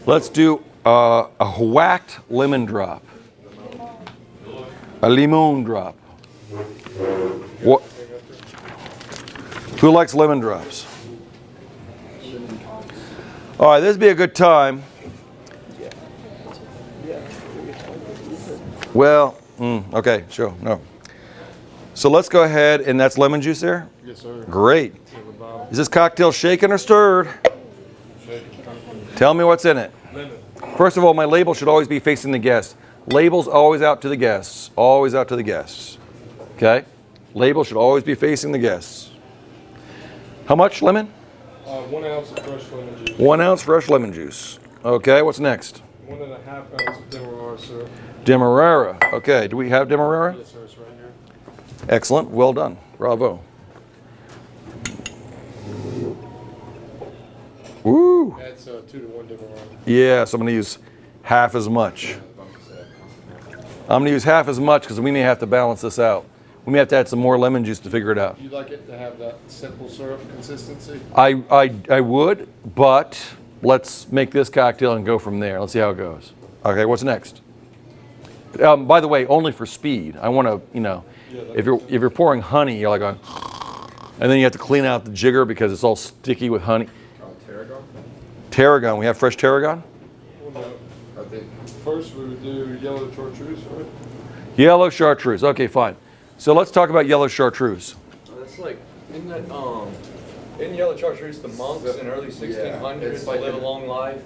Let's do a whacked lemon drop. A limone drop. What? Who likes lemon drops? All right, this would be a good time. Well, okay, sure, no. So let's go ahead, and that's lemon juice there? Yes, sir. Great. Is this cocktail shaken or stirred? Tell me what's in it. Lemon. First of all, my label should always be facing the guests. Labels always out to the guests. Always out to the guests. Okay? Label should always be facing the guests. How much lemon? 1 ounce of fresh lemon juice. 1 ounce fresh lemon juice. Okay, what's next? 1.5 ounces of Demerara syrup. Demerara. Okay, do we have Demerara? Yes, sir. It's right here. Excellent. Well done. Bravo. Woo! That's 2 to 1 Demerara. Yeah, so I'm going to use half as much. I'm going to use half as much because we may have to balance this out. We may have to add some more lemon juice to figure it out. You'd like it to have that simple syrup consistency? I would, but let's make this cocktail and go from there. Let's see how it goes. Okay, what's next? By the way, only for speed. I want to, if you're pouring honey, you're like going, and then you have to clean out the jigger because it's all sticky with honey. Tarragon? Tarragon. We have fresh tarragon? Well, no. I think. First, we would do yellow chartreuse, right? Yellow chartreuse. Okay, fine. So let's talk about yellow chartreuse. That's like, isn't that, in yellow chartreuse, the monks in early 1600s it's like live a long life?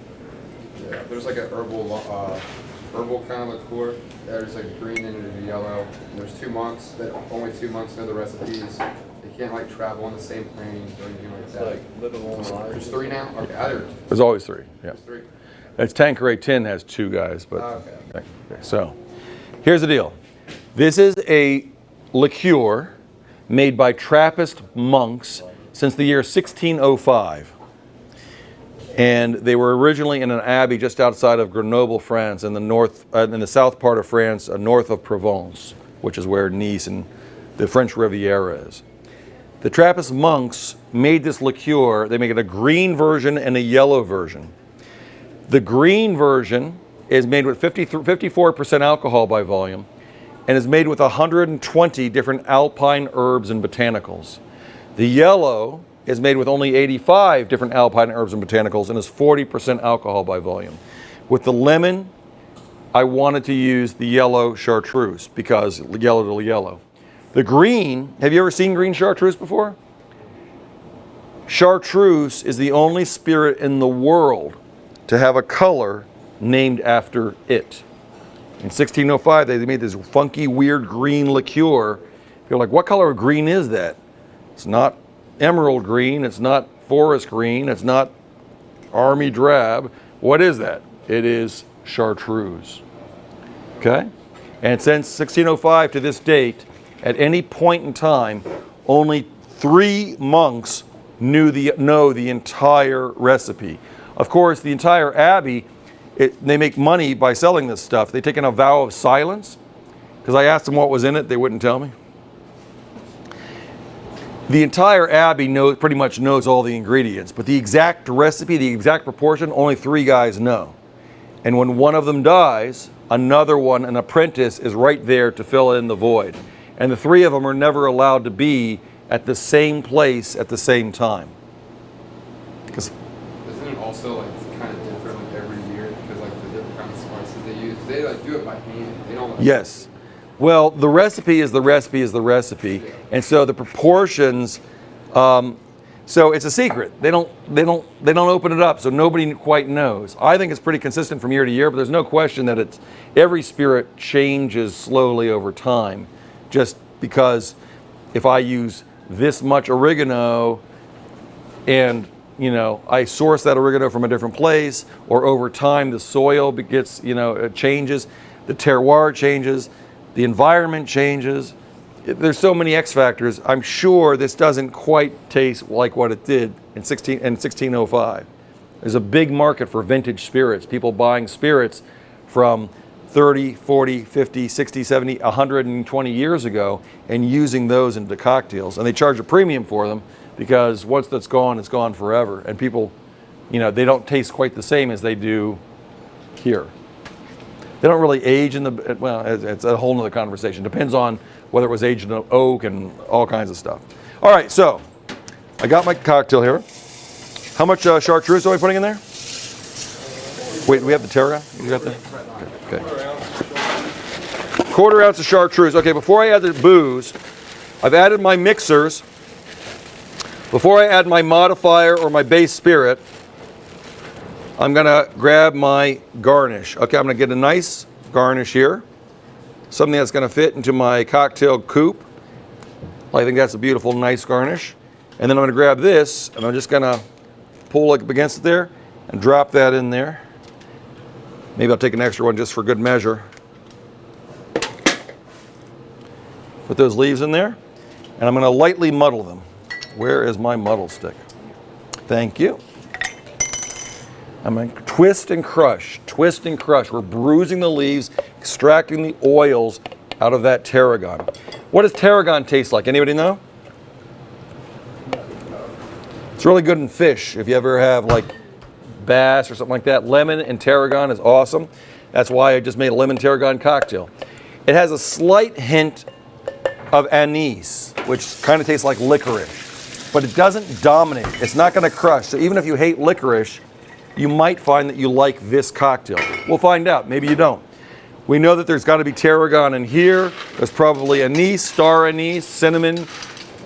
Yeah, there's like an herbal kind of liqueur. There's like green and there's yellow. And there's 2 monks that only 2 monks know the recipes. They can't like travel on the same plane or anything like It's that. like live a long life. There's 3 now. Okay, either. There's always 3. Yeah. There's 3. That's Tanqueray 10 has 2 guys, but Okay. So here's the deal. This is a liqueur made by Trappist monks since the year 1605. And they were originally in an abbey just outside of Grenoble, France, in the south part of France, north of Provence, which is where Nice and the French Riviera is. The Trappist monks made this liqueur. They make it a green version and a yellow version. The green version is made with 54% alcohol by volume and is made with 120 different alpine herbs and botanicals. The yellow is made with only 85 different alpine herbs and botanicals and is 40% alcohol by volume. With the lemon, I wanted to use the yellow chartreuse because yellow to yellow. The green, have you ever seen green chartreuse before? Chartreuse is the only spirit in the world to have a color named after it. In 1605, they made this funky, weird green liqueur. You're like, what color of green is that? It's not emerald green, it's not forest green, it's not army drab. What is that? It is chartreuse. Okay? And since 1605 to this date, at any point in time, only 3 monks know the entire recipe. Of course, the entire abbey, they make money by selling this stuff. They've taken a vow of silence because I asked them what was in it. They wouldn't tell me. The entire abbey pretty much knows all the ingredients, but the exact recipe, the exact proportion, only 3 guys know. And when one of them dies, another one, an apprentice, is right there to fill in the void. And the 3 of them are never allowed to be at the same place at the same time. Because Isn't it also like kind of different like every year because like the different kind of spices they use? They like do it by hand. They don't. Like, yes. Well, the recipe is the recipe is the recipe, and so the proportions. So it's a secret. They don't open it up, so nobody quite knows. I think it's pretty consistent from year to year, but there's no question that every spirit changes slowly over time. Just because if I use this much oregano, and I source that oregano from a different place, or over time the soil gets it changes, the terroir changes. The environment changes. There's so many X factors. I'm sure this doesn't quite taste like what it did in 1605. There's a big market for vintage spirits, people buying spirits from 30, 40, 50, 60, 70, 120 years ago and using those into cocktails. And they charge a premium for them because once that's gone, it's gone forever. And people, they don't taste quite the same as they do here. They don't really age in the, well, it's a whole nother conversation. Depends on whether it was aged in oak and all kinds of stuff. All right, so I got my cocktail here. How much chartreuse are we putting in there? Wait, do we have the tarragon? You got that? Okay. Quarter ounce of chartreuse. Okay, before I add the booze, I've added my mixers. Before I add my modifier or my base spirit, I'm gonna grab my garnish. Okay, I'm gonna get a nice garnish here. Something that's gonna fit into my cocktail coupe. I think that's a beautiful, nice garnish. And then I'm gonna grab this, and I'm just gonna pull up against it there and drop that in there. Maybe I'll take an extra one just for good measure. Put those leaves in there, and I'm gonna lightly muddle them. Where is my muddle stick? Thank you. I'm going to twist and crush, twist and crush. We're bruising the leaves, extracting the oils out of that tarragon. What does tarragon taste like? Anybody know? It's really good in fish. If you ever have like bass or something like that, lemon and tarragon is awesome. That's why I just made a lemon tarragon cocktail. It has a slight hint of anise, which kind of tastes like licorice, but it doesn't dominate. It's not going to crush. So even if you hate licorice, you might find that you like this cocktail. We'll find out. Maybe you don't. We know that there's got to be tarragon in here. There's probably anise, star anise, cinnamon,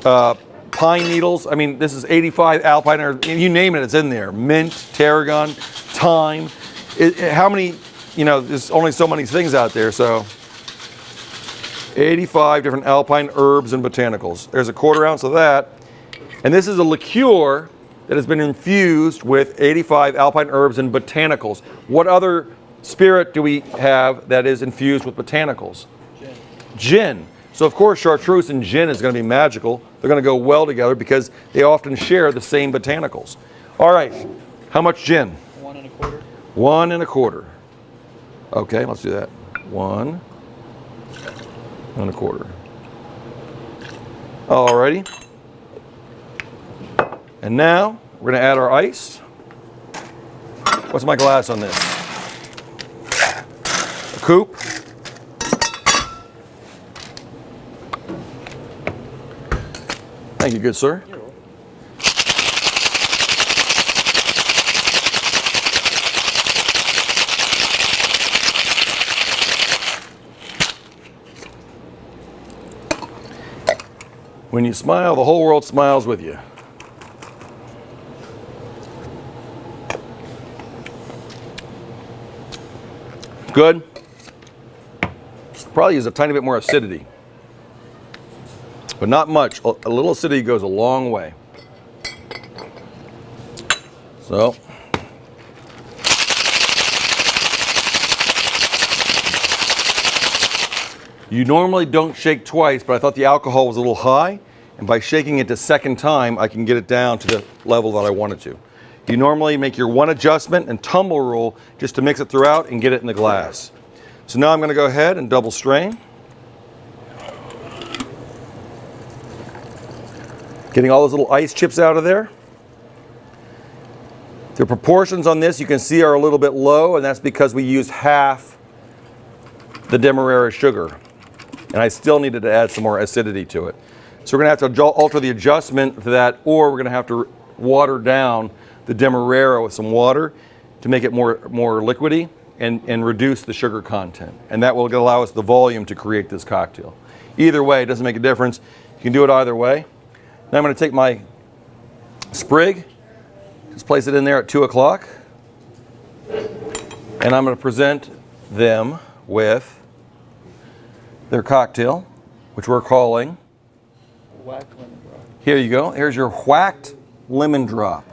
pine needles. I mean, this is 85 alpine, or you name it, it's in there. Mint, tarragon, thyme. How many, you know, there's only so many things out there, so 85 different alpine herbs and botanicals. There's a quarter ounce of that. And this is a liqueur that has been infused with 85 alpine herbs and botanicals. What other spirit do we have that is infused with botanicals? Gin. Gin. So of course chartreuse and gin is going to be magical. They're going to go well together because they often share the same botanicals. All right, how much gin? 1 1/4. 1 1/4. Okay, let's do that. 1 1/4. Alrighty. And now we're going to add our ice. What's my glass on this? A coupe. Thank you, good sir. When you smile, the whole world smiles with you. Good. Probably use a tiny bit more acidity, but not much. A little acidity goes a long way. So, you normally don't shake twice, but I thought the alcohol was a little high, and by shaking it the second time, I can get it down to the level that I wanted to. You normally make your one adjustment and tumble roll just to mix it throughout and get it in the glass. So now I'm going to go ahead and double strain. Getting all those little ice chips out of there. The proportions on this you can see are a little bit low, and that's because we used half the Demerara sugar. And I still needed to add some more acidity to it. So we're going to have to alter the adjustment to that, or we're going to have to water down the Demerara with some water to make it more liquidy and reduce the sugar content. And that will allow us the volume to create this cocktail. Either way, it doesn't make a difference. You can do it either way. Now I'm going to take my sprig, just place it in there at 2 o'clock. And I'm going to present them with their cocktail, which we're calling Whacked Limone Drop. Here you go. Here's your Whacked Limone Drop.